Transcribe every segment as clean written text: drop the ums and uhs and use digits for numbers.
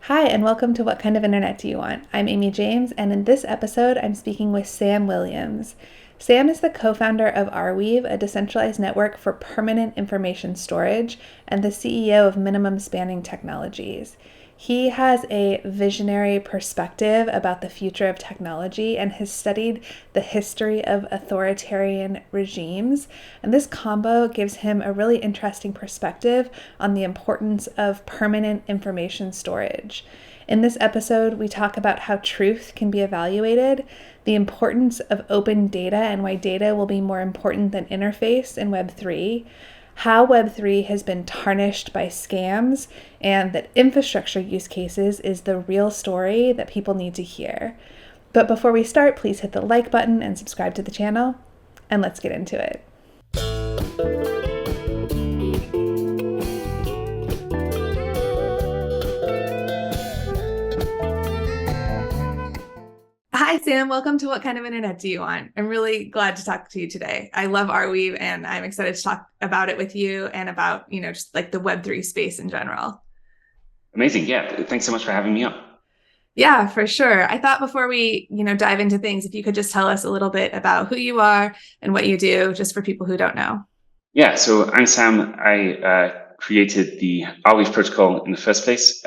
Hi, and welcome to What Kind of Internet Do You Want? I'm Amy James, and in this episode, I'm speaking with Sam Williams. Sam is the co founder of Arweave, a decentralized network for permanent information storage, and the CEO of Minimum Spanning Technologies. He has a visionary perspective about the future of technology and has studied the history of authoritarian regimes. And this combo gives him a really interesting perspective on the importance of permanent information storage. In this episode, we talk about how truth can be evaluated, the importance of open data and why data will be more important than interface in Web3, how Web3 has been tarnished by scams, and that infrastructure use cases is the real story that people need to hear. But before we start, please hit the like button and subscribe to the channel, and let's get into it. Hi, Sam. Welcome to What Kind of Internet Do You Want? I'm really glad to talk to you today. I love Arweave, and I'm excited to talk about it with you and about, just like the Web3 space in general. Amazing. Yeah. Thanks so much for having me on. Yeah, for sure. I thought before we, dive into things, if you could just tell us a little bit about who you are and what you do, just for people who don't know. Yeah. So I'm Sam. I created the Arweave protocol in the first place.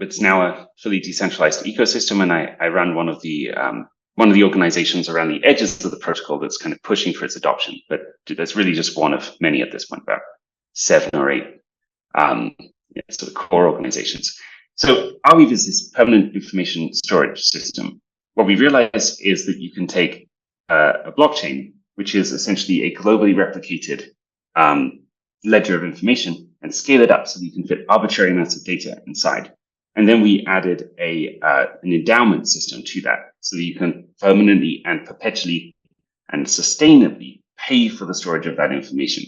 It's now a fully decentralized ecosystem, and I run one of the organizations around the edges of the protocol that's kind of pushing for its adoption. But there's really just one of many at this point, about 7 or 8 sort of core organizations. So Arweave is this permanent information storage system. What we realize is that you can take a blockchain, which is essentially a globally replicated ledger of information, and scale it up so that you can fit arbitrary amounts of data inside. And then we added an endowment system to that so that you can permanently and perpetually and sustainably pay for the storage of that information.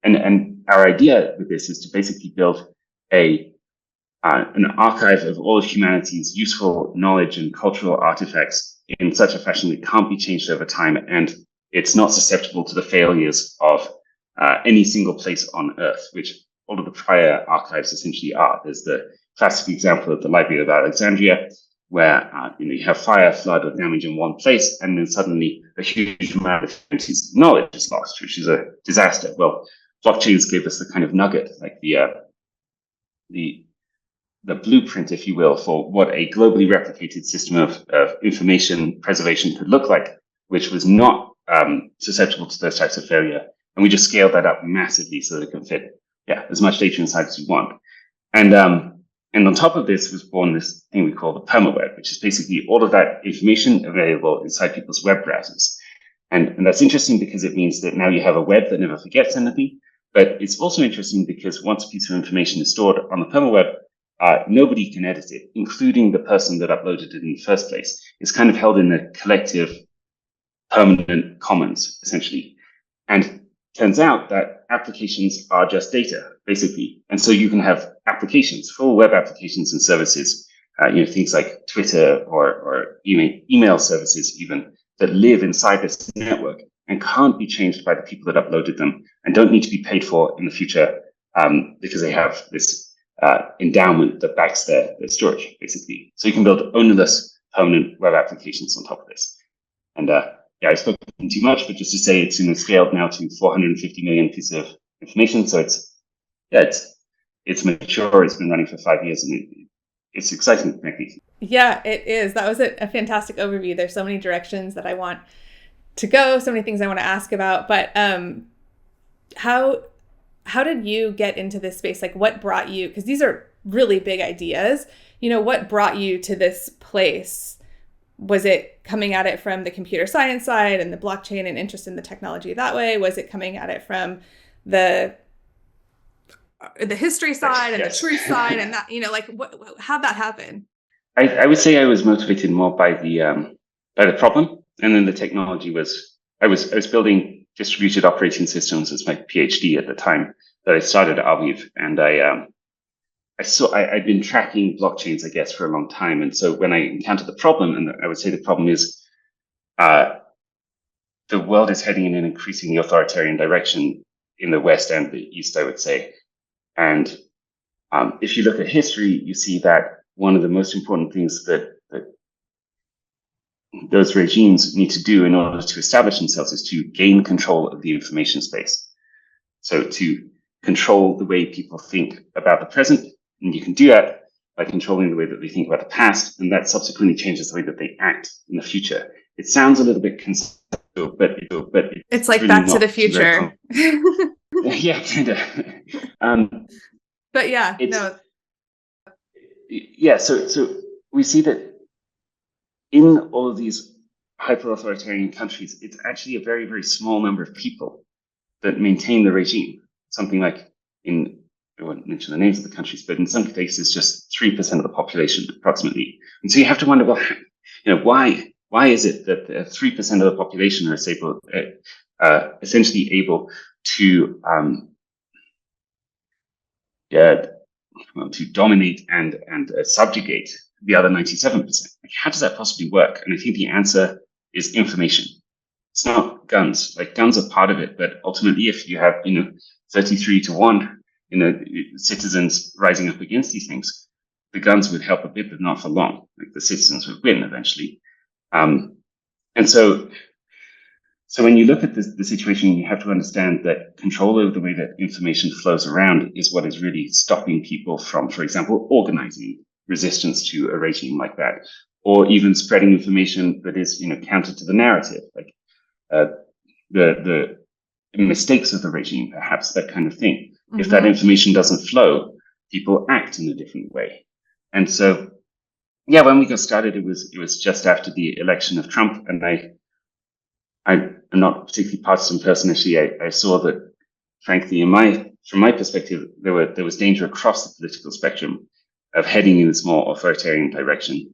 And our idea with this is to basically build an archive of all of humanity's useful knowledge and cultural artifacts in such a fashion that it can't be changed over time, and it's not susceptible to the failures of any single place on Earth, which all of the prior archives essentially are. There's the classic example of the Library of Alexandria, where you have fire, flood, or damage in one place, and then suddenly a huge amount of humanity's knowledge is lost, which is a disaster. Well, blockchains gave us the kind of nugget, like the blueprint, if you will, for what a globally replicated system of information preservation could look like, which was not susceptible to those types of failure. And we just scaled that up massively so that it can fit, as much data inside as you want. And on top of this was born this thing we call the permaweb, which is basically all of that information available inside people's web browsers. And that's interesting because it means that now you have a web that never forgets anything. But it's also interesting because once a piece of information is stored on the permaweb, nobody can edit it, including the person that uploaded it in the first place. It's kind of held in a collective permanent commons, essentially. And turns out that applications are just data, basically. And so you can have applications, full web applications and services, things like Twitter or email services even, that live inside this network and can't be changed by the people that uploaded them and don't need to be paid for in the future because they have this endowment that backs their storage, basically. So you can build ownerless permanent web applications on top of this. And I've spoken too much, but just to say it's scaled now to 450 million pieces of information. So it's mature. It's been running for 5 years, and it's exciting, frankly. Yeah, it is. That was a fantastic overview. There's so many directions that I want to go, so many things I want to ask about. But how did you get into this space? Like, what brought you? Because these are really big ideas. What brought you to this place? Was it coming at it from the computer science side and the blockchain and interest in the technology that way? Was it coming at it from the history side and the truth side and that, how'd that happen? I would say I was motivated more by the problem, and then the technology was. I was building distributed operating systems as my PhD at the time that I started at Arweave, and I'd been tracking blockchains, I guess, for a long time. And so when I encountered the problem, and I would say the problem is the world is heading in an increasingly authoritarian direction in the West and the East, I would say. And if you look at history, you see that one of the most important things that those regimes need to do in order to establish themselves is to gain control of the information space. So to control the way people think about the present, and you can do that by controlling the way that they think about the past, and that subsequently changes the way that they act in the future. It sounds a little bit conceptual, but it's like really Back to the Future. Yeah, kind of. But yeah, no. Yeah, so we see that in all of these hyper-authoritarian countries, it's actually a very, very small number of people that maintain the regime. Something like I won't mention the names of the countries, but in some cases, just 3% of the population, approximately. And so you have to wonder, well, why is it that 3% of the population are essentially able to dominate and subjugate the other 97%? Like, how does that possibly work? And I think the answer is information. It's not guns. Like, guns are part of it, but ultimately, if you have 33-1, citizens rising up against these things, the guns would help a bit, but not for long. Like, the citizens would win eventually. And so when you look at the situation, you have to understand that control over the way that information flows around is what is really stopping people from, for example, organizing resistance to a regime like that, or even spreading information that is, counter to the narrative, like the mistakes of the regime, perhaps, that kind of thing. Mm-hmm. If that information doesn't flow, people act in a different way. And so, yeah, when we got started, it was just after the election of Trump, and I'm not a particularly partisan person. Actually, I saw that, frankly, from my perspective, there was danger across the political spectrum of heading in this more authoritarian direction.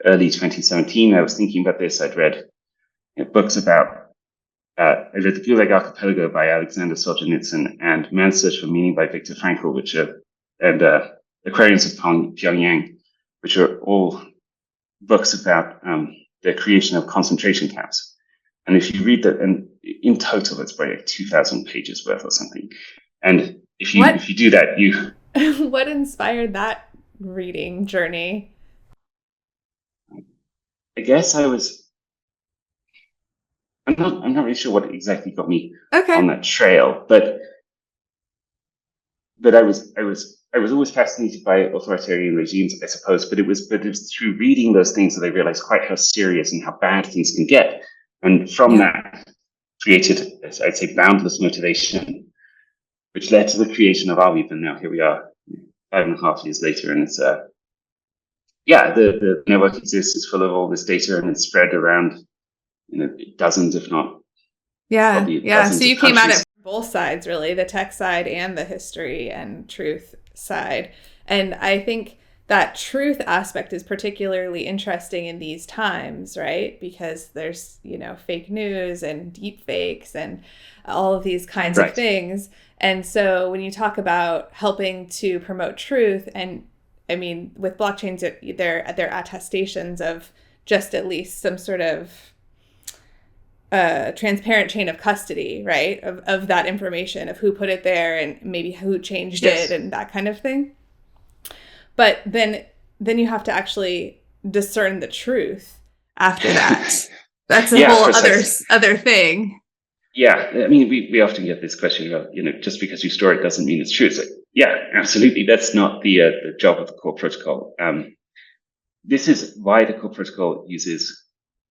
Early 2017, I was thinking about this. I'd read books about. I read The Gulag Archipelago by Alexander Solzhenitsyn and Man's Search for Meaning by Viktor Frankl, and Aquarians of Pyongyang, which are all books about the creation of concentration camps. And if you read that, and in total, it's probably like 2,000 pages worth or something. And if you do that, you. What inspired that reading journey? I guess I'm not really sure what exactly got me on that trail, but I was always fascinated by authoritarian regimes, I suppose. But it was through reading those things that I realized quite how serious and how bad things can get. And from that created, I'd say, boundless motivation, which led to the creation of Arweave. And now here we are 5.5 years later. And it's, the network exists, it's full of all this data, and it's spread around, dozens, if not. Yeah. So you came at it from both sides, really, the tech side and the history and truth side. And I think that truth aspect is particularly interesting in these times, right? Because there's, fake news and deep fakes and all of these kinds of things. And so when you talk about helping to promote truth, and I mean, with blockchains, they're attestations of just at least some sort of transparent chain of custody, right? Of that information, of who put it there and maybe who changed it and that kind of thing. But then you have to actually discern the truth after that. That's a whole other thing. Yeah, I mean, we often get this question of, just because you store it doesn't mean it's true. It's like, yeah, absolutely. That's not the job of the core protocol. This is why the core protocol uses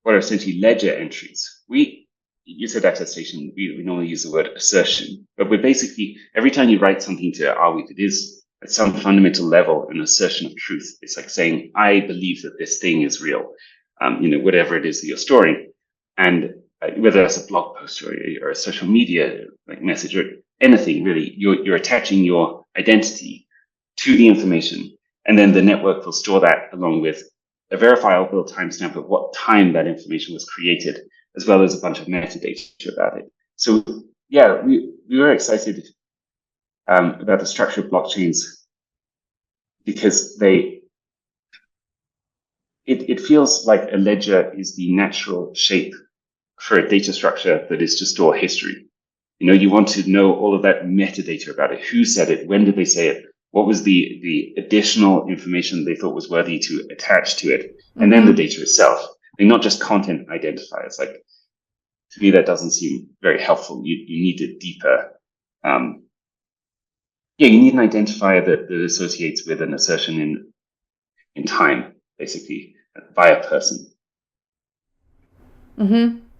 what are essentially ledger entries. You said attestation. We normally use the word assertion, but we're basically, every time you write something to Arweave, it is at some fundamental level an assertion of truth. It's like saying, I believe that this thing is real, whatever it is that you're storing. And whether that's a blog post or a social media like message or anything, really, you're attaching your identity to the information. And then the network will store that along with a verifiable timestamp of what time that information was created, as well as a bunch of metadata about it. So yeah, we were excited about the structure of blockchains because it feels like a ledger is the natural shape for a data structure that is to store history. You want to know all of that metadata about it. Who said it? When did they say it? what was the additional information they thought was worthy to attach to it, and then the data itself. Not just content identifiers. Like, to me, that doesn't seem very helpful. You need a deeper, you need an identifier that associates with an assertion in time, basically, by a person.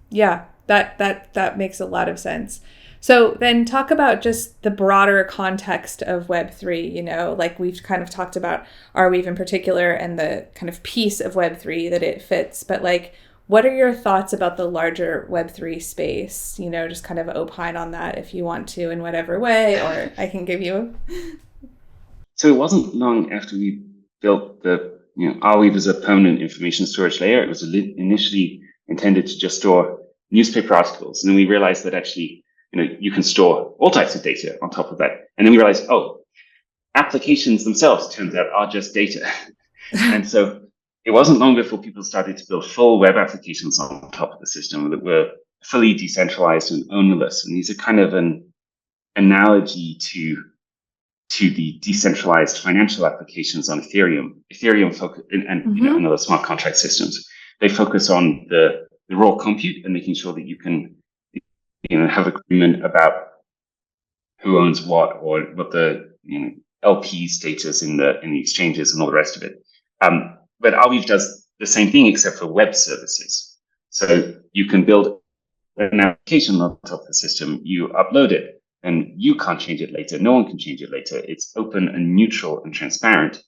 Yeah, that makes a lot of sense. So then talk about just the broader context of Web3, like we've kind of talked about Arweave in particular and the kind of piece of Web3 that it fits, but like, what are your thoughts about the larger Web3 space? Just kind of opine on that if you want to in whatever way, or I can give you. So it wasn't long after we built Arweave as a permanent information storage layer. It was initially intended to just store newspaper articles. And then we realized that actually, you can store all types of data on top of that. And then we realized, applications themselves, turns out, are just data. And so it wasn't long before people started to build full web applications on top of the system that were fully decentralized and ownerless. And these are kind of an analogy to the decentralized financial applications on Ethereum. Ethereum focus and other smart contract systems. They focus on the raw compute and making sure that you can have agreement about who owns what, or what the LP status in the exchanges and all the rest of it. But Arweave does the same thing except for web services. So you can build an application on top of the system, you upload it, and you can't change it later. No one can change it later. It's open and neutral and transparent.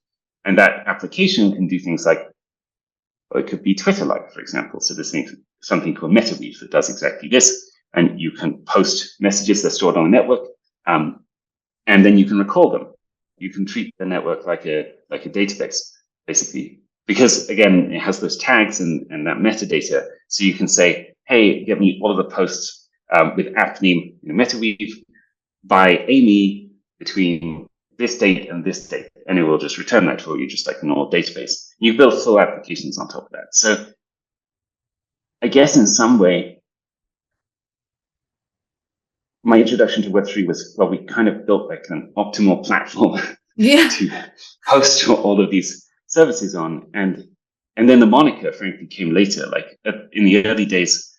And that application can do things like, it could be Twitter-like, for example. So there's something called MetaWeave that does exactly this. And you can post messages that are stored on the network, and then you can recall them. You can treat the network like a database, basically, because again, it has those tags and that metadata. So you can say, hey, get me all of the posts with app name MetaWeave by Amy between this date and this date, and it will just return that for you, just like a normal database. You build full applications on top of that. So I guess in some way, my introduction to Web3 was, we kind of built like an optimal platform to host all of these services on. And then the moniker, frankly, came later. Like in the early days,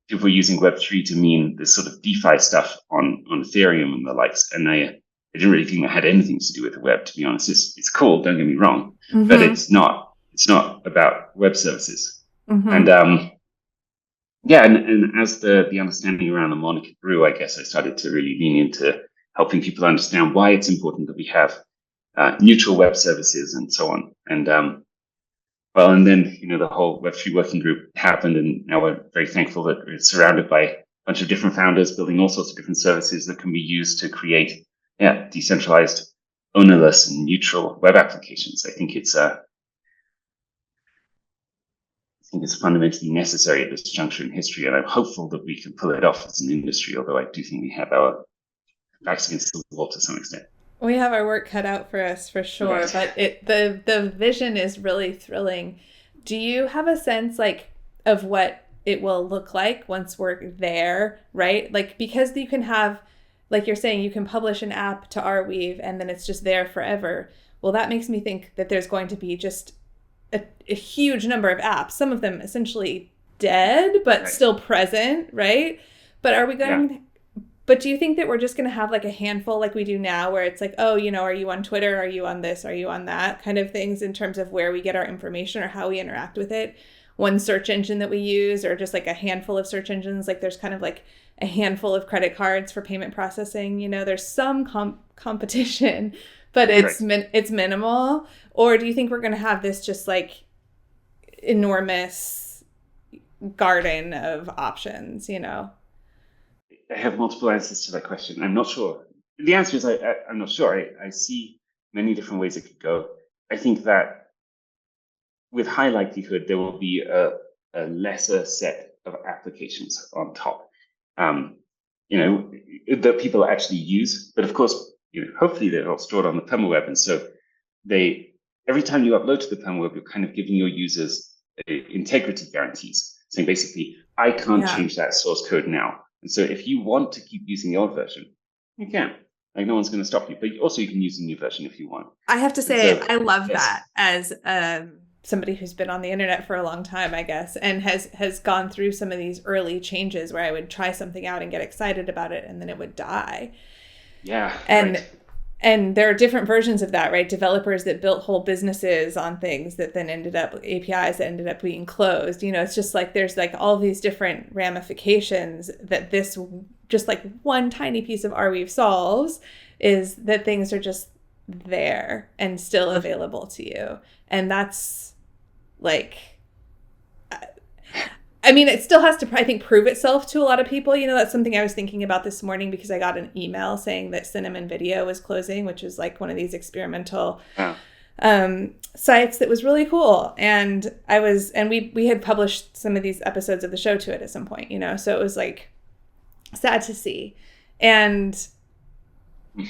people were using Web3 to mean this sort of DeFi stuff on Ethereum and the likes. And I didn't really think that had anything to do with the web, to be honest. It's cool, don't get me wrong, but it's not about web services. And and as the understanding around the moniker grew, I guess I started to really lean into helping people understand why it's important that we have neutral web services and so on. And and then the whole Web3 Working Group happened, and now we're very thankful that we're surrounded by a bunch of different founders building all sorts of different services that can be used to create decentralized, ownerless, and neutral web applications. I think it's fundamentally necessary at this juncture in history, and I'm hopeful that we can pull it off as an industry, although I do think we have our backs against the wall to some extent. We have our work cut out for us, for sure, right. But the vision is really thrilling. Do you have a sense of what it will look like once we're there, right? Like, because you can have, like you're saying, you can publish an app to Arweave and then it's just there forever. Well, that makes me think that there's going to be just a huge number of apps, some of them essentially dead, but still present, right? But are we going, but do you think that we're just going to have like a handful like we do now, where it's like, are you on Twitter? Are you on this? Are you on that kind of things in terms of where we get our information or how we interact with it? One search engine that we use, or just like a handful of search engines? Like there's kind of like a handful of credit cards for payment processing, there's some competition, but it's minimal. Or do you think we're going to have this just like enormous garden of options, I have multiple answers to that question. I'm not sure. The answer is I'm not sure. I see many different ways it could go. I think that with high likelihood, there will be a lesser set of applications on top, that people actually use. But of course, hopefully they're all stored on the permaweb. And so every time you upload to the permaweb, you're kind of giving your users integrity guarantees, saying basically, I can't change that source code now. And so if you want to keep using the old version, you can. Like no one's going to stop you. But also you can use a new version if you want. I have to say, So, I love yes. that as somebody who's been on the internet for a long time, I guess, and has gone through some of these early changes where I would try something out and get excited about it, and then it would die. Yeah. And right. and there are different versions of that, right? Developers that built whole businesses on things that then ended up APIs that ended up being closed. It's just like there's like all these different ramifications that this just like one tiny piece of Arweave solves, is that things are just there and still available to you. And that's like, I mean, it still has to, I think, prove itself to a lot of people. That's something I was thinking about this morning because I got an email saying that Cinnamon Video was closing, which is like one of these experimental sites that was really cool. And we had published some of these episodes of the show to it at some point, so it was like sad to see. And I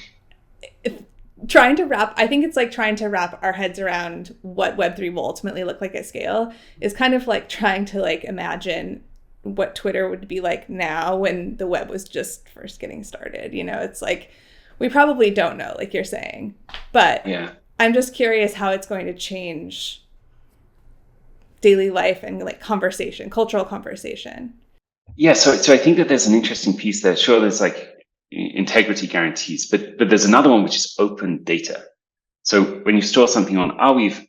think it's like trying to wrap our heads around what Web3 will ultimately look like at scale is kind of like trying to like imagine what Twitter would be like now when the web was just first getting started. It's like, we probably don't know, like you're saying, but yeah. I'm just curious how it's going to change daily life and like conversation, cultural conversation. Yeah. So I think that there's an interesting piece there. Sure, there's like integrity guarantees, but there's another one which is open data. So when you store something on Arweave,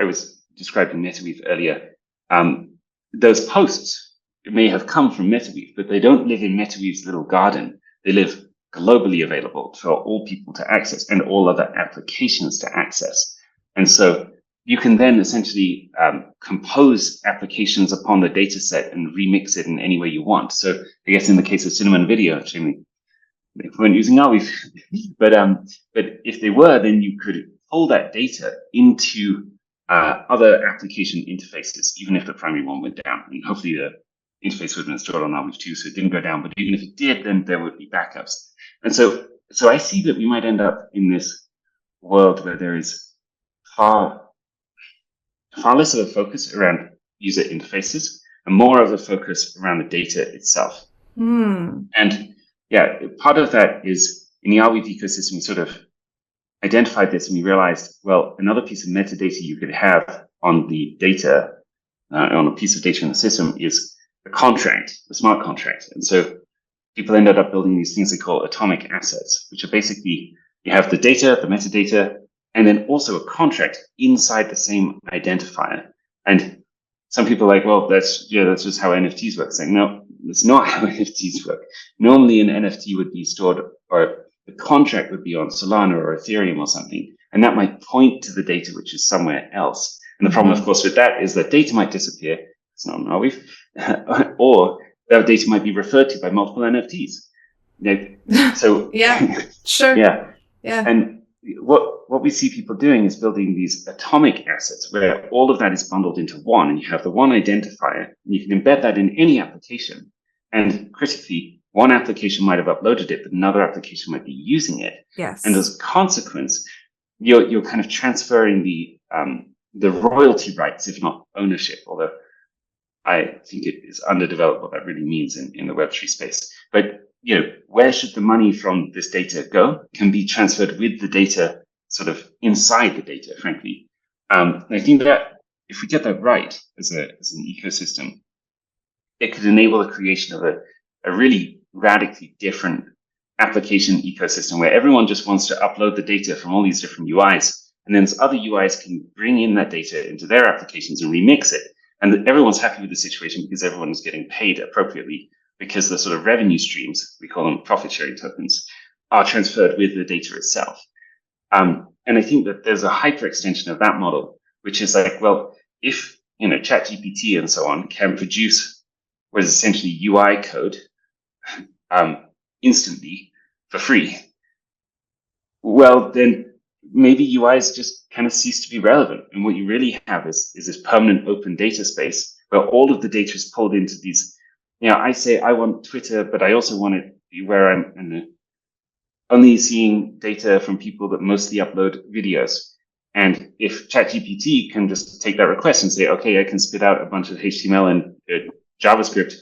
I was describing MetaWeave earlier. Those posts may have come from MetaWeave, but they don't live in MetaWeave's little garden. They live globally available for all people to access and all other applications to access. And so you can then essentially compose applications upon the data set and remix it in any way you want. So I guess in the case of Cinnamon Video, actually, they weren't using Arweave, but if they were, then you could pull that data into other application interfaces, even if the primary one went down. And hopefully the interface would have been stored on Arweave too, so it didn't go down. But even if it did, then there would be backups. And so I see that we might end up in this world where there is far less of a focus around user interfaces and more of a focus around the data itself. And yeah, part of that is in the Arweave ecosystem, we sort of identified this and we realized, well, another piece of metadata you could have on the data, on a piece of data in the system is a contract, a smart contract. And so people ended up building these things they call atomic assets, which are basically, you have the data, the metadata, and then also a contract inside the same identifier. And some people are like, well, that's just how NFTs work. Saying, no, that's not how NFTs work. Normally an NFT would be stored, or the contract would be on Solana or Ethereum or something, and that might point to the data which is somewhere else. And the problem, of course, with that is that data might disappear. It's not an Arweave, or that data might be referred to by multiple NFTs. So yeah, sure, yeah. And what we see people doing is building these atomic assets where all of that is bundled into one, and you have the one identifier, and you can embed that in any application. And critically, one application might have uploaded it, but another application might be using it. Yes. And as a consequence, you're kind of transferring the royalty rights, if not ownership, although I think it is underdeveloped what that really means in the Web3 space. But where should the money from this data go can be transferred with the data sort of inside the data, frankly. I think that if we get that right as an ecosystem, it could enable the creation of a really radically different application ecosystem where everyone just wants to upload the data from all these different UIs, and then other UIs can bring in that data into their applications and remix it. And everyone's happy with the situation because everyone is getting paid appropriately, because the sort of revenue streams, we call them profit sharing tokens, are transferred with the data itself. And I think that there's a hyper extension of that model, which is like, well, if ChatGPT and so on can produce what is essentially UI code instantly for free, well, then maybe UIs just kind of cease to be relevant. And what you really have is this permanent open data space where all of the data is pulled into these. I say I want Twitter, but I also want it to be where I'm only seeing data from people that mostly upload videos. And if ChatGPT can just take that request and say, okay, I can spit out a bunch of HTML and JavaScript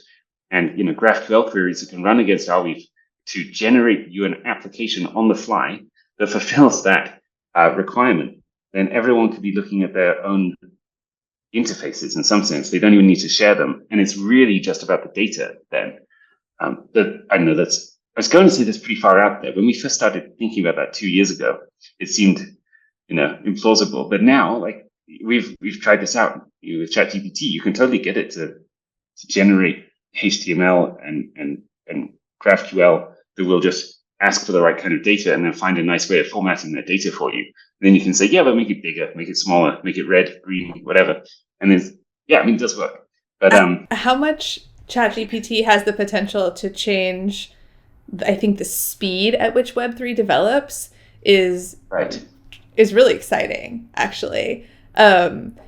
and GraphQL queries that can run against Arweave, to generate you an application on the fly that fulfills that requirement, then everyone could be looking at their own interfaces in some sense. They don't even need to share them. And it's really just about the data then. I don't know, I was going to say that's pretty far out there. When we first started thinking about that 2 years ago, it seemed, implausible. But now, like, we've tried this out with ChatGPT. You can totally get it to generate HTML and GraphQL that will just ask for the right kind of data and then find a nice way of formatting that data for you. And then you can say, yeah, but make it bigger, make it smaller, make it red, green, whatever. And then, it does work. But how much ChatGPT has the potential to change, I think, the speed at which Web3 develops is really exciting, actually. And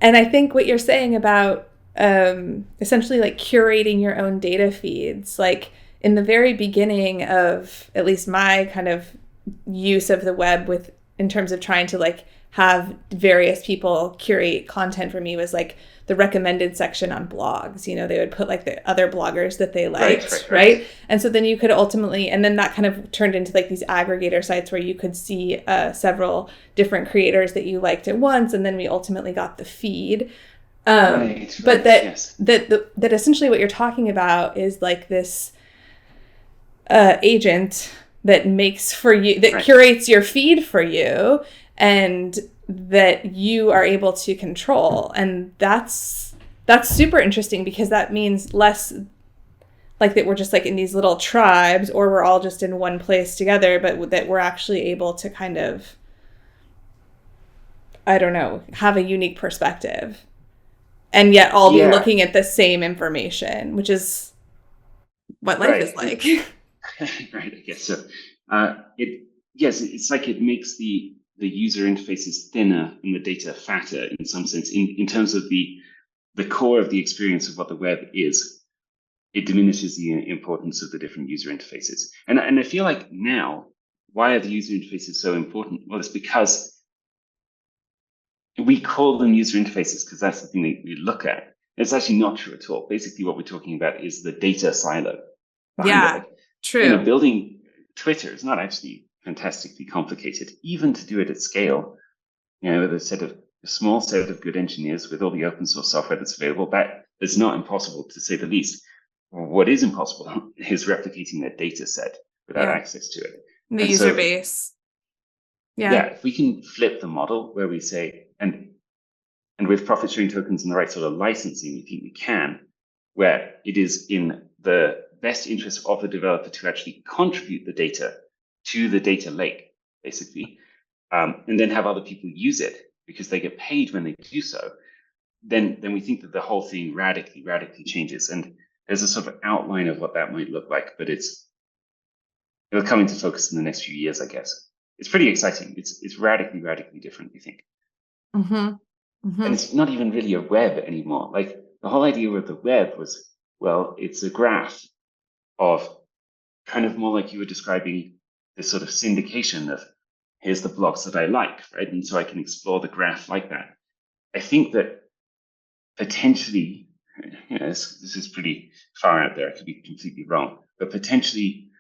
I think what you're saying about essentially like curating your own data feeds, like in the very beginning of at least my kind of use of the web in terms of trying to like have various people curate content for me was like the recommended section on blogs. They would put like the other bloggers that they liked, right? And so then you could ultimately, and then that kind of turned into like these aggregator sites where you could see several different creators that you liked at once, and then we ultimately got the feed. But that essentially what you're talking about is like this agent that makes for you, that curates your feed for you, and that you are able to control. And that's super interesting, because that means less like that we're just like in these little tribes, or we're all just in one place together, but that we're actually able to kind of, I don't know, have a unique perspective and yet all be looking at the same information, which is what life is like. Right, I guess so. It's like it makes the user interfaces thinner and the data fatter in some sense. In terms of the core of the experience of what the web is, it diminishes the importance of the different user interfaces. And I feel like now, why are the user interfaces so important? Well, it's because we call them user interfaces because that's the thing that we look at. It's actually not true at all. Basically, what we're talking about is the data silo. True. Building Twitter is not actually fantastically complicated, even to do it at scale. With a small set of good engineers with all the open source software that's available, it's not impossible, to say the least. What is impossible is replicating that data set without access to it. The user base. If we can flip the model where we say, and with profit sharing tokens and the right sort of licensing, we think we can, where it is in the best interest of the developer to actually contribute the data to the data lake, basically, and then have other people use it because they get paid when they do so, then we think that the whole thing radically changes. And there's a sort of outline of what that might look like, but it'll come into focus in the next few years, I guess. It's pretty exciting. It's radically different, we think. Mm-hmm. Mm-hmm. And it's not even really a web anymore. Like, the whole idea with the web was, well, it's a graph of kind of more like you were describing this sort of syndication of here's the blocks that I like, right? And so I can explore the graph like that. I think that potentially, this is pretty far out there, I could be completely wrong, but potentially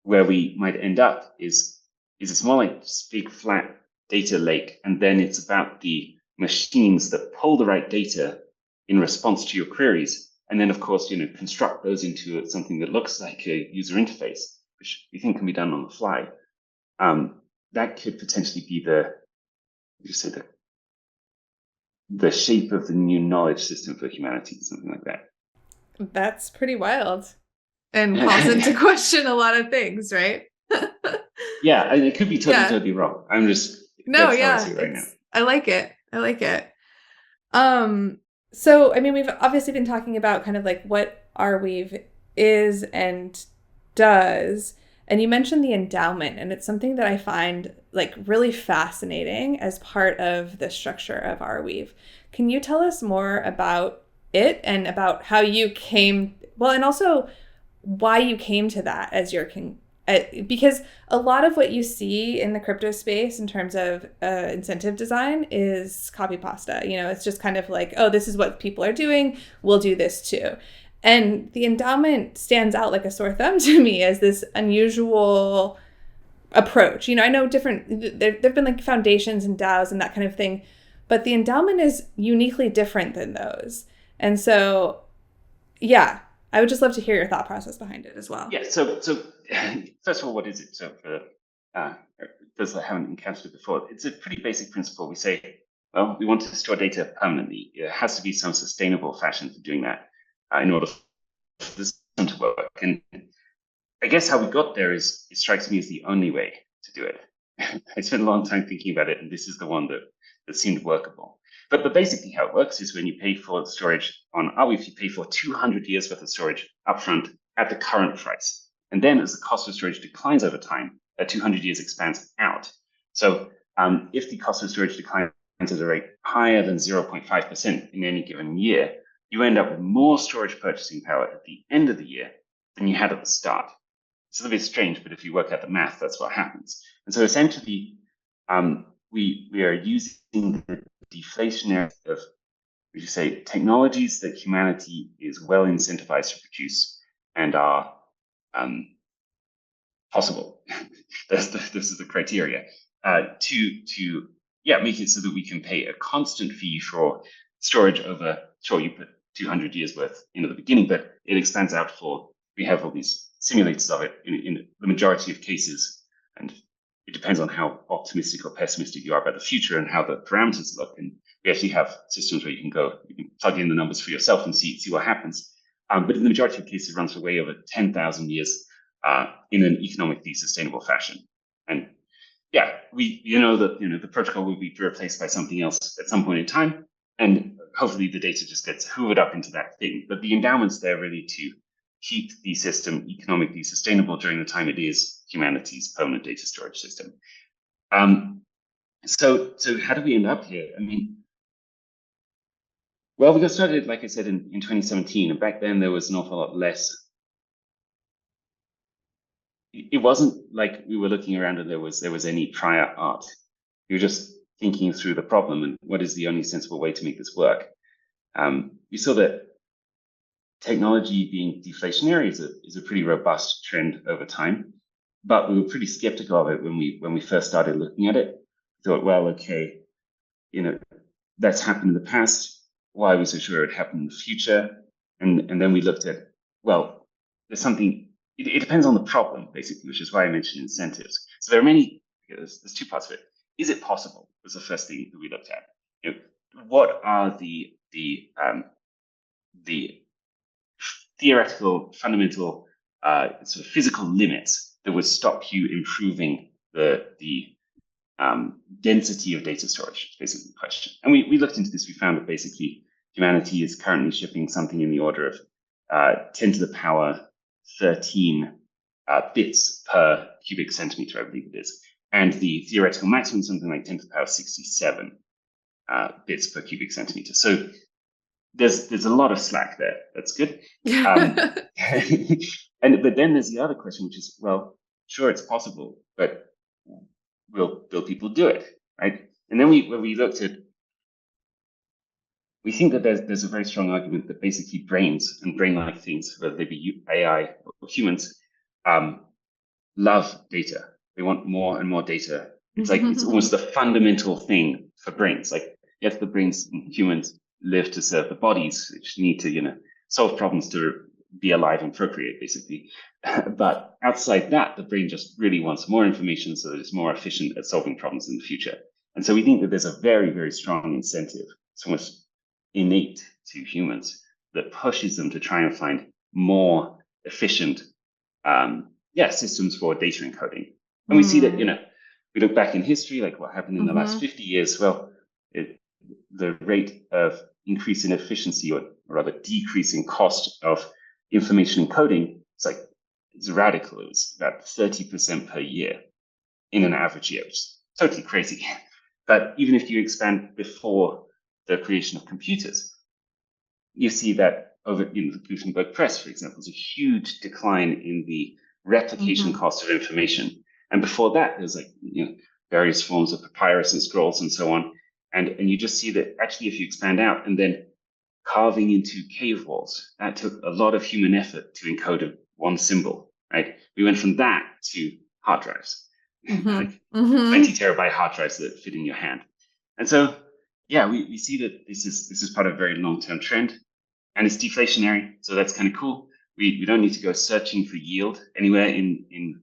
where we might end up is it's more like this big flat data lake, and then it's about the machines that pull the right data in response to your queries, and then of course construct those into something that looks like a user interface, which we think can be done on the fly. That could potentially be the shape of the new knowledge system for humanity, something like that. That's pretty wild, and calls into question a lot of things, right? And it could be totally wrong. I'm just right now. I like it. So I mean, we've obviously been talking about kind of like what Arweave is and does, and you mentioned the endowment, and it's something that I find like really fascinating as part of the structure of Arweave. Can you tell us more about it and about how you came, and also why you came to that as your because a lot of what you see in the crypto space in terms of incentive design is copy pasta. It's just kind of like, oh, this is what people are doing, we'll do this too. And the endowment stands out like a sore thumb to me as this unusual approach. I know there've been like foundations and DAOs and that kind of thing, but the endowment is uniquely different than those. And so, yeah, I would just love to hear your thought process behind it as well. Yeah. So first of all, what is it? So for those that haven't encountered it before, it's a pretty basic principle. We say, well, we want to store data permanently. It has to be some sustainable fashion for doing that in order for the system to work. And I guess how we got there is, it strikes me as the only way to do it. I spent a long time thinking about it, and this is the one that seemed workable. But basically how it works is when you pay for storage on Arweave, you pay for 200 years worth of storage upfront at the current price. And then as the cost of storage declines over time, that 200 years expands out. So if the cost of storage declines at a rate higher than 0.5% in any given year, you end up with more storage purchasing power at the end of the year than you had at the start. It's a little bit strange, but if you work out the math, that's what happens. And so essentially, we are using the deflationary of, would you say, technologies that humanity is well incentivized to produce and are possible. This is the criteria to make it so that we can pay a constant fee for storage over. Sure, you put 200 years worth in at the beginning, but it expands out for. We have all these simulators of it in the majority of cases, and it depends on how optimistic or pessimistic you are about the future and how the parameters look. And we actually have systems where you can plug in the numbers for yourself and see what happens. But in the majority of cases, it runs for way over 10,000 years in an economically sustainable fashion. And yeah, we know that the protocol will be replaced by something else at some point in time, and hopefully the data just gets hoovered up into that thing. But the endowment's there really to keep the system economically sustainable during the time it is humanity's permanent data storage system. So how do we end up here? I mean, well, we got started, like I said, in 2017, and back then there was an awful lot less. It wasn't like we were looking around and there was any prior art. We were just thinking through the problem and what is the only sensible way to make this work. We saw that technology being deflationary is a pretty robust trend over time, but we were pretty skeptical of it when we first started looking at it. We thought, well, okay, that's happened in the past. Why are we so sure it would happen in the future? And then we looked at, well, there's something. It depends on the problem, basically, which is why I mentioned incentives. So there are many. There's two parts of it. Is it possible? Was the first thing that we looked at. What are the theoretical, fundamental, sort of physical limits that would stop you improving the density of data storage? Basically, the question. And we looked into this. We found that basically humanity is currently shipping something in the order of 10 to the power 13 bits per cubic centimeter, I believe it is. And the theoretical maximum is something like 10 to the power 67 bits per cubic centimeter. So there's a lot of slack there. That's good. But then there's the other question, which is, well, sure, it's possible, but will people do it, right? And then when we looked at, we think that there's a very strong argument that basically brains and brain-like things, whether they be AI or humans, love data. They want more and more data. It's like it's almost the fundamental thing for brains. Like, yes, the brains in humans live to serve the bodies, which need to, solve problems to be alive and procreate, basically. But outside that, the brain just really wants more information so that it's more efficient at solving problems in the future. And so we think that there's a very, very strong incentive, so much innate to humans, that pushes them to try and find more efficient systems for data encoding. And we see that, we look back in history, like what happened in the last 50 years. Well, the rate of increase in efficiency, or rather decrease in cost of information encoding, it's radical. It was about 30% per year in an average year, which is totally crazy. But even if you expand before the creation of computers, you see that over the Gutenberg press, for example, is a huge decline in the replication cost of information. And before that, there's various forms of papyrus and scrolls and so on. And you just see that actually, if you expand out and then carving into cave walls. That took a lot of human effort to encode one symbol, right? We went from that to hard drives, like 20 terabyte hard drives that fit in your hand. And so, yeah, we see that this is part of a very long-term trend, and it's deflationary. So that's kind of cool. We don't need to go searching for yield anywhere in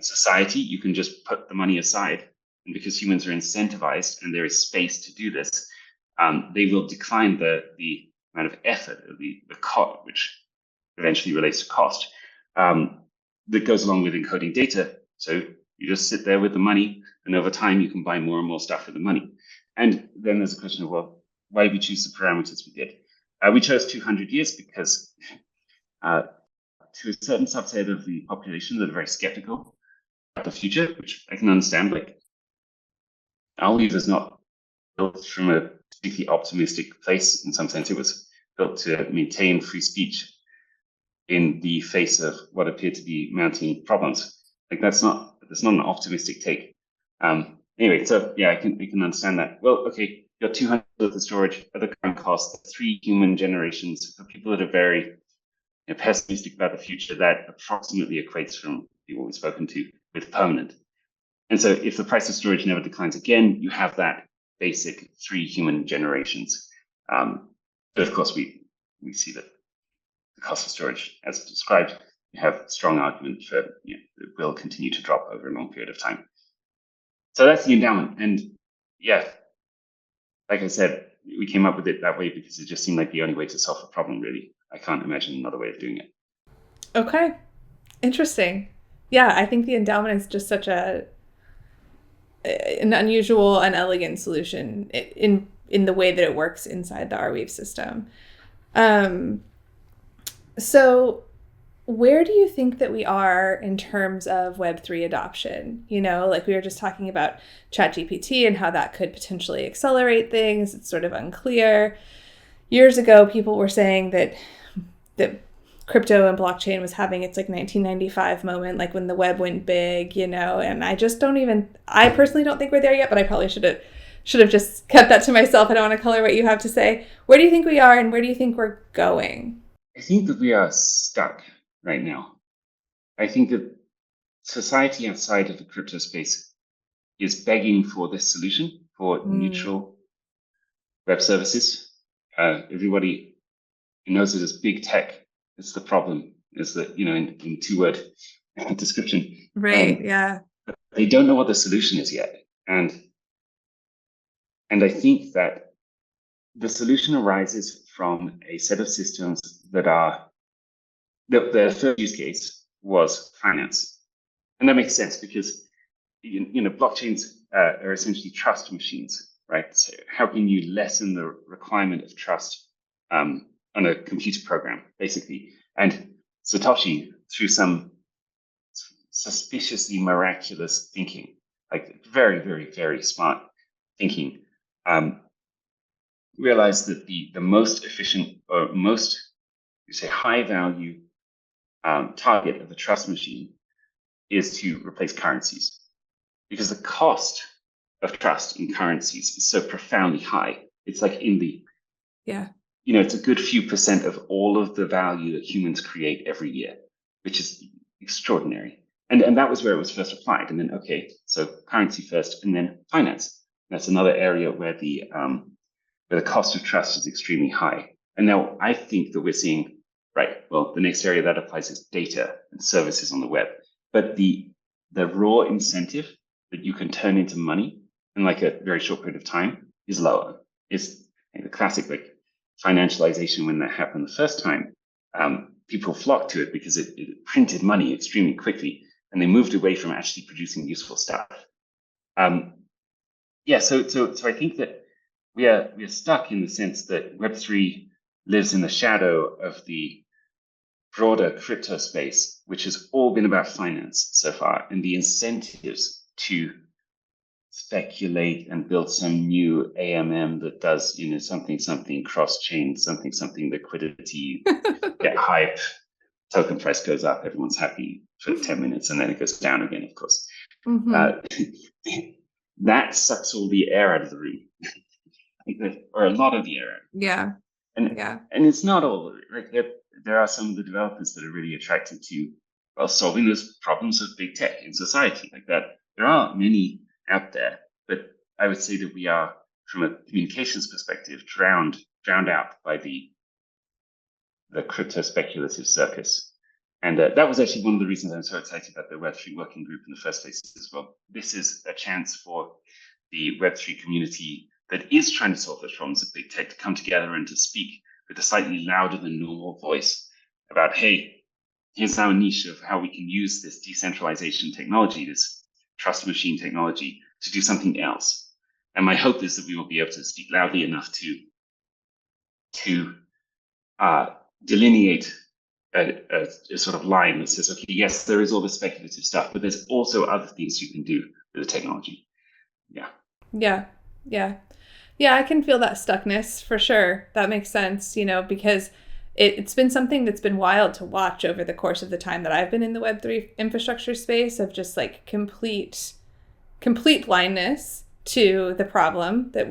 society. You can just put the money aside, and because humans are incentivized and there is space to do this, they will decline the amount of effort, the cost, which eventually relates to cost, that goes along with encoding data. So you just sit there with the money, and over time you can buy more and more stuff with the money. And then there's a question of, well, why did we choose the parameters we did? We chose 200 years because to a certain subset of the population that are very skeptical about the future, which I can understand. Like, Arweave is not built from a particularly optimistic place. In some sense, it was built to maintain free speech in the face of what appeared to be mounting problems. Like, that's not an optimistic take. Anyway, so yeah, I can understand that. Well, okay, you got 200 of the storage at the current cost, 3 human generations for people that are very pessimistic about the future. That approximately equates from people we've spoken to with permanent. And so if the price of storage never declines again, you have that basic 3 human generations. But of course, we see that the cost of storage, as described, you have strong argument for it will continue to drop over a long period of time. So that's the endowment. And yeah, like I said, we came up with it that way because it just seemed like the only way to solve the problem, really. I can't imagine another way of doing it. Okay. Interesting. Yeah, I think the endowment is just such an unusual and elegant solution in the way that it works inside the Arweave system. So where do you think that we are in terms of Web3 adoption? Like we were just talking about ChatGPT and how that could potentially accelerate things. It's sort of unclear. Years ago, people were saying that crypto and blockchain was having its like 1995 moment, like when the web went big, and I personally don't think we're there yet, but I probably should have just kept that to myself. I don't want to color what you have to say. Where do you think we are and where do you think we're going? I think that we are stuck right now. I think that society outside of the crypto space is begging for this solution for neutral web services. Everybody who knows it as big tech, it's the problem, is that, in 2-word description. Right, yeah. They don't know what the solution is yet. And I think that the solution arises from a set of systems that are, the first use case was finance. And that makes sense because, blockchains are essentially trust machines, right? So how can you lessen the requirement of trust on a computer program, basically? And Satoshi, through some suspiciously miraculous thinking, like very, very, very smart thinking, realized that the most efficient or most, high value target of a trust machine is to replace currencies, because the cost of trust in currencies is so profoundly high. It's like it's a good few percent of all of the value that humans create every year, which is extraordinary. And that was where it was first applied. And then, okay, so currency first, and then finance. That's another area where the cost of trust is extremely high. And now I think that we're seeing, right, well, the next area that applies is data and services on the web. But the raw incentive that you can turn into money in like a very short period of time is lower. It's the classic like financialization. When that happened the first time, people flocked to it because it printed money extremely quickly, and they moved away from actually producing useful stuff. So I think that we are stuck in the sense that Web3 lives in the shadow of the broader crypto space, which has all been about finance so far, and the incentives to speculate and build some new AMM that does, something cross-chain, something liquidity, get hype, token price goes up, everyone's happy for 10 minutes, and then it goes down again, of course. That sucks all the air out of the room, or a lot of the air. Yeah. And it's not all like there are some of the developers that are really attracted to solving those problems of big tech in society like that. There are many out there, but I would say that we are, from a communications perspective, drowned out by the crypto speculative circus. And that was actually one of the reasons I'm so excited about the Web3 Working Group in the first place as well. This is a chance for the Web3 community that is trying to solve the problems of big tech to come together and to speak with a slightly louder than normal voice about, hey, here's our niche of how we can use this decentralization technology, this trust machine technology, to do something else. And my hope is that we will be able to speak loudly enough to delineate a sort of line that says, okay, yes, there is all this speculative stuff, but there's also other things you can do with the technology. Yeah, I can feel that stuckness for sure. That makes sense, because it's been something that's been wild to watch over the course of the time that I've been in the Web3 infrastructure space, of just like complete blindness to the problem that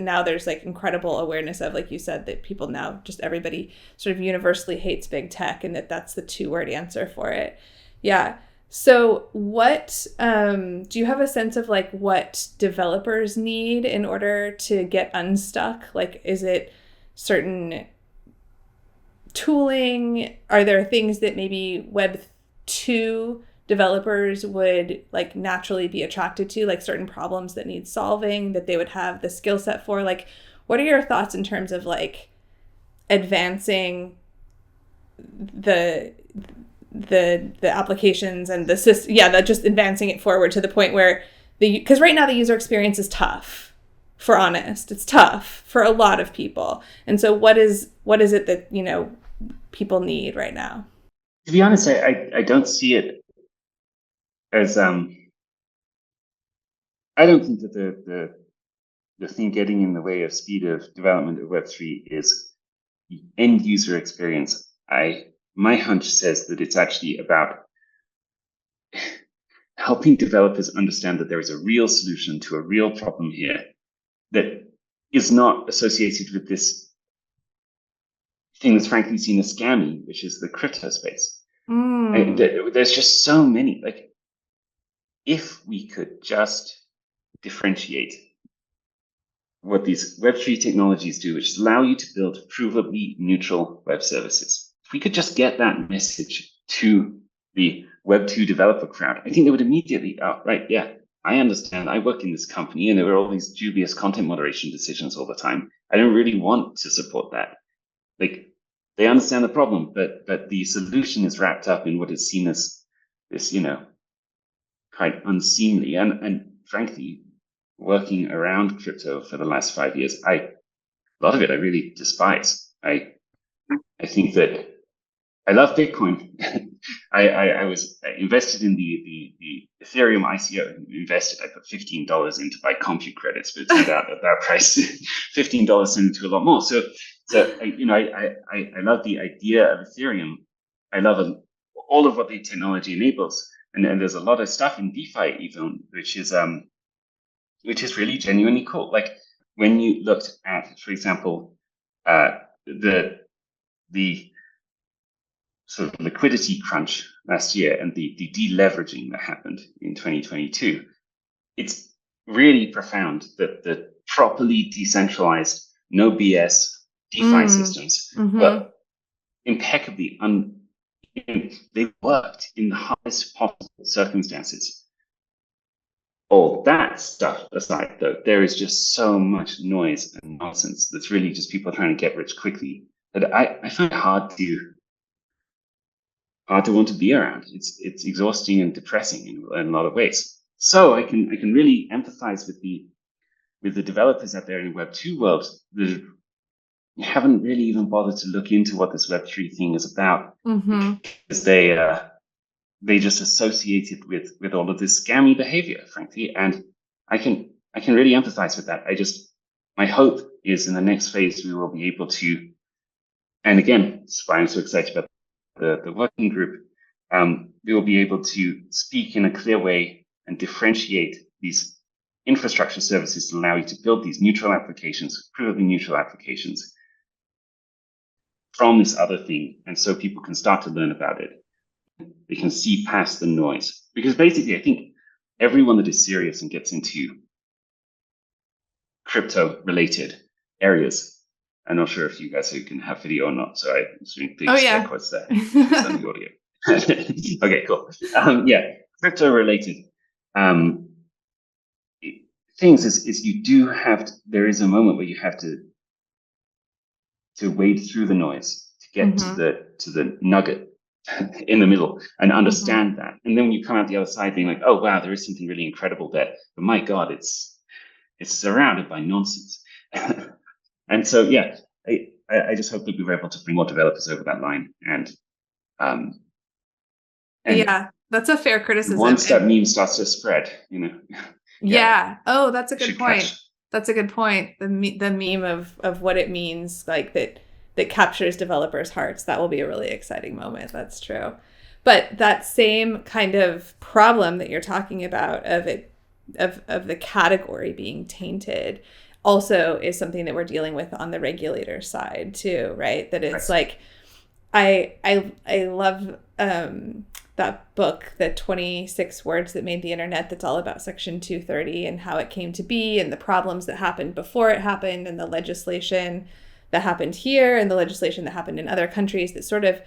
now there's like incredible awareness of, like you said, that people now, just everybody sort of universally hates big tech, and that's the 2-word answer for it. Yeah. So what, do you have a sense of like what developers need in order to get unstuck? Like, is it certain tooling? Are there things that maybe Web 2 developers would like naturally be attracted to, like certain problems that need solving that they would have the skill set for? Like, what are your thoughts in terms of like advancing the applications and the system? Yeah, that just advancing it forward to the point where because right now the user experience is tough, for honest. It's tough for a lot of people. And so what is it that, people need right now? To be honest, I don't see it as I don't think that the thing getting in the way of speed of development of Web3 is the end user experience. My hunch says that it's actually about helping developers understand that there is a real solution to a real problem here that is not associated with this thing that's frankly seen as scammy, which is the crypto space. There's just so many. Like, if we could just differentiate what these Web3 technologies do, which allow you to build provably neutral web services, if we could just get that message to the Web2 developer crowd, I think they would immediately, right, yeah, I understand. I work in this company and there were all these dubious content moderation decisions all the time. I don't really want to support that. Like, they understand the problem, but the solution is wrapped up in what is seen as this, quite unseemly and frankly, working around crypto for the last 5 years, a lot of it I really despise. I think that I love Bitcoin. I was invested in the Ethereum ICO. I put $15 in to buy compute credits, but it turned out at that price, $15 turned into a lot more. So I love the idea of Ethereum. I love all of what the technology enables, and there's a lot of stuff in DeFi even, which is really genuinely cool. Like, when you looked at, for example, the sort of liquidity crunch last year and the deleveraging that happened in 2022, it's really profound that the properly decentralized, no BS DeFi systems were impeccably they worked in the highest possible circumstances. All that stuff aside, though, there is just so much noise and nonsense that's really just people trying to get rich quickly that I find it hard to want to be around. It's exhausting and depressing in a lot of ways. So I can really empathize with the developers out there in the Web2 world that haven't really even bothered to look into what this Web3 thing is about, because they just associate it with all of this scammy behavior, frankly. And I can really empathize with that. My hope is in the next phase we will be able to, and again, that's why I'm so excited about the working group, we will be able to speak in a clear way and differentiate these infrastructure services to allow you to build these neutral applications, provably neutral applications, from this other thing. And so people can start to learn about it. They can see past the noise. Because basically, I think everyone that is serious and gets into crypto-related areas, I'm not sure if you guys can have video or not, so I'm doing big scare quotes there. It's on the audio. Okay, cool. Crypto-related things is you do have to, there is a moment where you have to wade through the noise to get to the nugget in the middle and understand that. And then when you come out the other side being like, oh wow, there is something really incredible there, but my God, it's surrounded by nonsense. And so I just hope that we were able to bring more developers over that line. And yeah, that's a fair criticism. Once that meme starts to spread, Yeah. Oh, that's a good point. That's a good point. The meme of what it means, like that captures developers' hearts. That will be a really exciting moment. That's true. But that same kind of problem that you're talking about of the category being tainted also is something that we're dealing with on the regulator side too, right? That it's like I love that book, the 26 Words That Made the Internet, that's all about Section 230 and how it came to be and the problems that happened before it happened and the legislation that happened here and the legislation that happened in other countries that sort of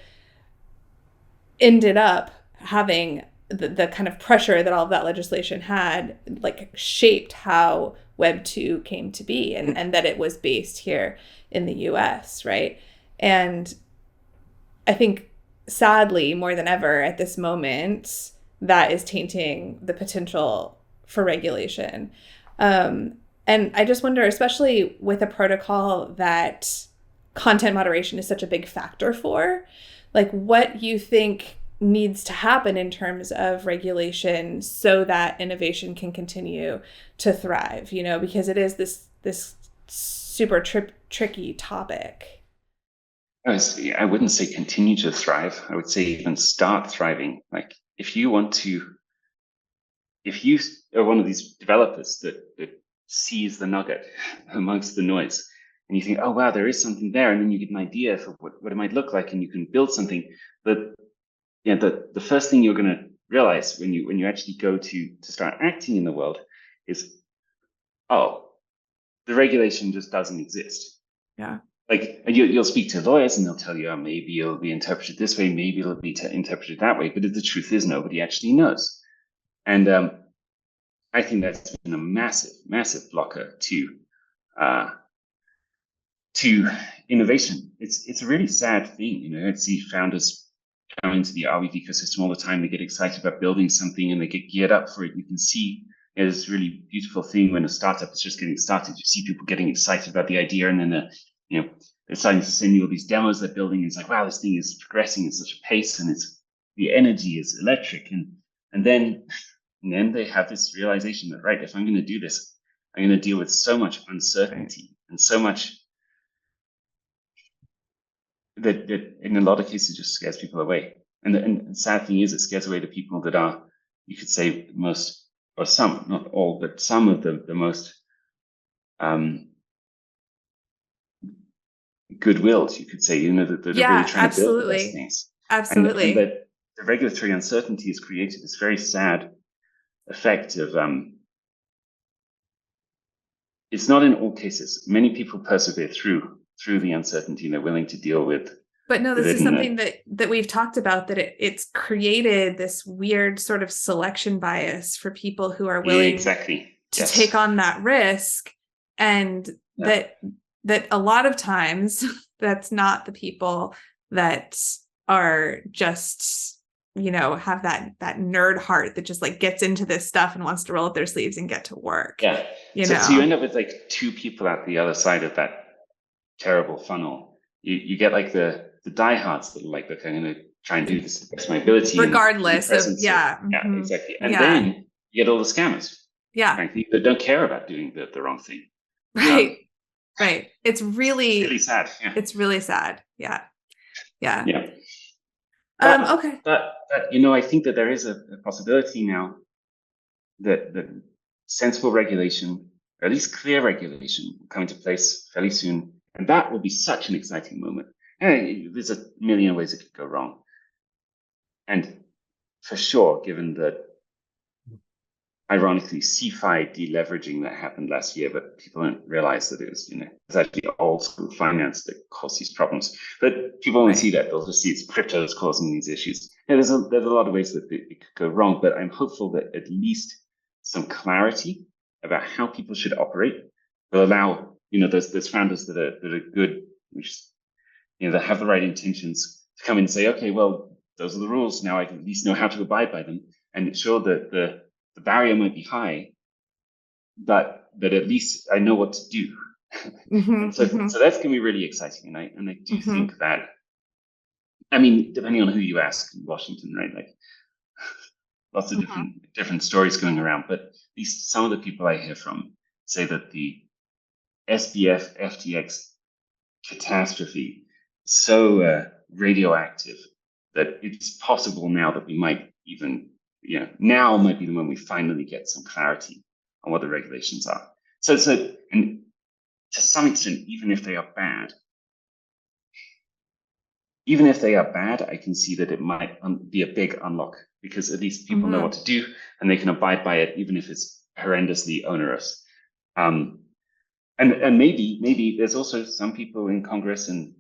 ended up having the kind of pressure that all of that legislation had, like, shaped how Web 2 came to be and that it was based here in the US, right? And I think sadly, more than ever at this moment, that is tainting the potential for regulation. And I just wonder, especially with a protocol that content moderation is such a big factor for, like what you think needs to happen in terms of regulation so that innovation can continue to thrive, because it is this super tricky topic. I wouldn't say continue to thrive. I would say even start thriving. Like if you are one of these developers that sees the nugget amongst the noise and you think, oh, wow, there is something there. And then you get an idea for what it might look like and you can build something that, the first thing you're going to realize when you actually go to start acting in the world is, oh, the regulation just doesn't exist. Yeah. Like you'll speak to lawyers and they'll tell you, oh, maybe it'll be interpreted this way, maybe it'll be interpreted that way. But the truth is nobody actually knows. And I think that's been a massive, massive blocker to innovation. It's a really sad thing, I see founders come into the Arweave ecosystem all the time. They get excited about building something and they get geared up for it. You can see this really beautiful thing when a startup is just getting started. You see people getting excited about the idea and then they're starting to send you all these demos they're building. And it's like, wow, this thing is progressing at such a pace and the energy is electric. And then they have this realization that, right, if I'm going to do this, I'm going to deal with so much uncertainty and so much that in a lot of cases just scares people away. And the sad thing is it scares away the people that are, you could say, most, or some, not all, but some of the most goodwilled, you could say, that are really trying to build the best things. Absolutely. And that the regulatory uncertainty has created this very sad effect of, it's not in all cases. Many people persevere through the uncertainty and they're willing to deal with. But no, this is something that we've talked about, that it's created this weird sort of selection bias for people who are willing to take on that risk. And that a lot of times that's not the people that are just, have that nerd heart that just like gets into this stuff and wants to roll up their sleeves and get to work. Yeah. So you end up with like two people at the other side of that terrible funnel. You get like the diehards that are like, look, I'm going to try and do this to the best of my ability. Regardless of, Yeah, exactly. And then you get all the scammers. Yeah. Frankly, that don't care about doing the wrong thing. Right. Right. It's really sad. Yeah. It's really sad. Yeah. Yeah. Yeah. Okay. But I think that there is a possibility now that sensible regulation, or at least clear regulation, will come into place fairly soon. And that will be such an exciting moment. there's a million ways it could go wrong. And for sure, given that, ironically, CFI deleveraging that happened last year, but people don't realize that it's actually old school finance that caused these problems. But people won't see that. They'll just see it's crypto that's causing these issues. There's a lot of ways that it could go wrong, but I'm hopeful that at least some clarity about how people should operate will allow, those founders that are good, which, that have the right intentions to come in and say, okay, well, those are the rules. Now I can at least know how to abide by them. And sure that the barrier might be high, but at least I know what to do. So that's going to be really exciting. And I do think that, depending on who you ask in Washington, right? Like lots of different stories going around, but at least some of the people I hear from say that the SBF FTX catastrophe is so radioactive that it's possible now that we might even, now might be the moment we finally get some clarity on what the regulations are. So, and to some extent, even if they are bad, I can see that it might be a big unlock, because at least people know what to do and they can abide by it, even if it's horrendously onerous. And maybe there's also some people in Congress and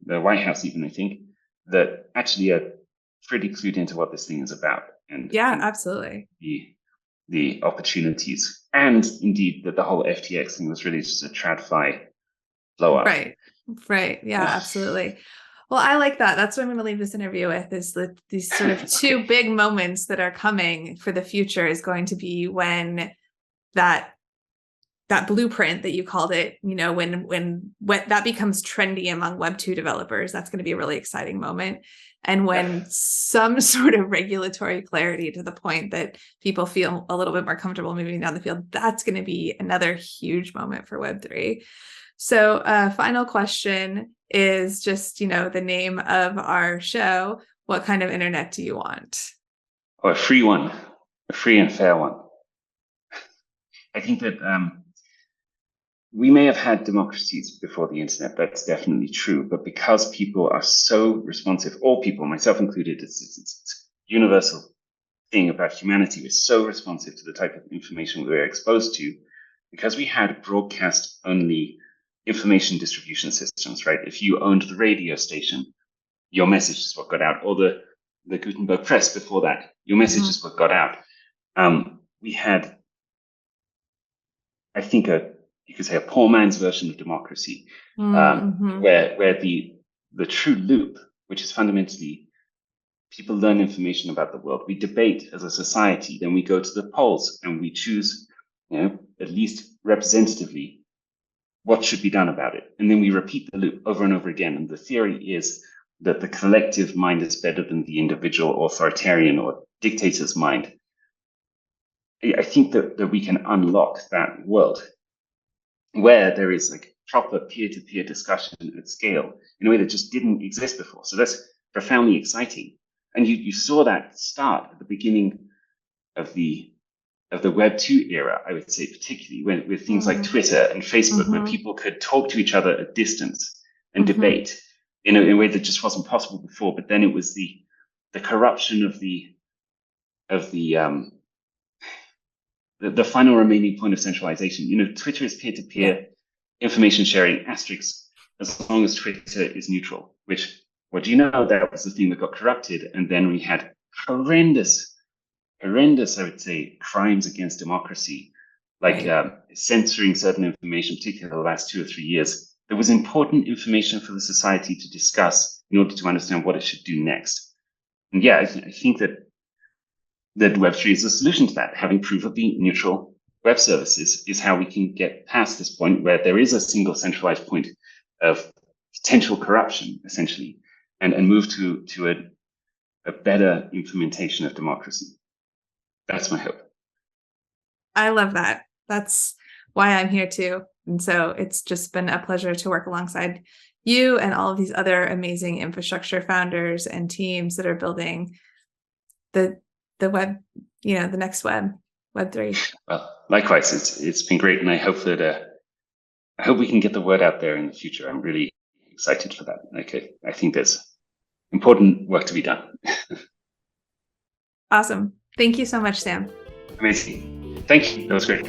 the White House even, I think, that actually are pretty clued into what this thing is about. And absolutely. The opportunities, and indeed that the whole FTX thing was really just a TradFi blow up. Right. Yeah, absolutely. Well, I like that. That's what I'm going to leave this interview with, is these sort of two big moments that are coming for the future is going to be when that blueprint that you called it, when that becomes trendy among Web2 developers. That's going to be a really exciting moment. And when some sort of regulatory clarity to the point that people feel a little bit more comfortable moving down the field, that's going to be another huge moment for Web3. So final question is just, the name of our show. What kind of internet do you want? Oh, a free one, a free and fair one. I think that we may have had democracies before the internet. That's definitely true. But because people are so responsive, all people, myself included, it's universal thing about humanity. We're so responsive to the type of information we're exposed to, because we had broadcast only information distribution systems, right? If you owned the radio station, your message is what got out, or the Gutenberg press before that, your message is what got out. We had, I think, you could say a poor man's version of democracy, where the true loop, which is fundamentally people learn information about the world, we debate as a society, then we go to the polls and we choose, at least representatively, what should be done about it. And then we repeat the loop over and over again. And the theory is that the collective mind is better than the individual authoritarian or dictator's mind. I think that we can unlock that world where there is like proper peer-to-peer discussion at scale in a way that just didn't exist before. So that's profoundly exciting. And you saw that start at the beginning of the Web2 era, I would say, particularly with things like Twitter and Facebook, where people could talk to each other at distance and debate in a way that just wasn't possible before. But then it was the corruption of the final remaining point of centralization. Twitter is peer-to-peer information sharing, asterisks, as long as Twitter is neutral, which, what do you know, that was the thing that got corrupted. And then we had horrendous, I would say, crimes against democracy, like censoring certain information, particularly the last 2 or 3 years. There was important information for the society to discuss in order to understand what it should do next. And yeah, I think that Web3 is a solution to that. Having provably neutral web services is how we can get past this point where there is a single centralized point of potential corruption, essentially, and move to a better implementation of democracy. That's my hope. I love that. That's why I'm here too. And so it's just been a pleasure to work alongside you and all of these other amazing infrastructure founders and teams that are building the web, the next Web3. Well, likewise, it's been great. And I hope that, I hope we can get the word out there in the future. I'm really excited for that. Okay, I think there's important work to be done. Awesome. Thank you so much, Sam. Amazing. Thank you. That was great.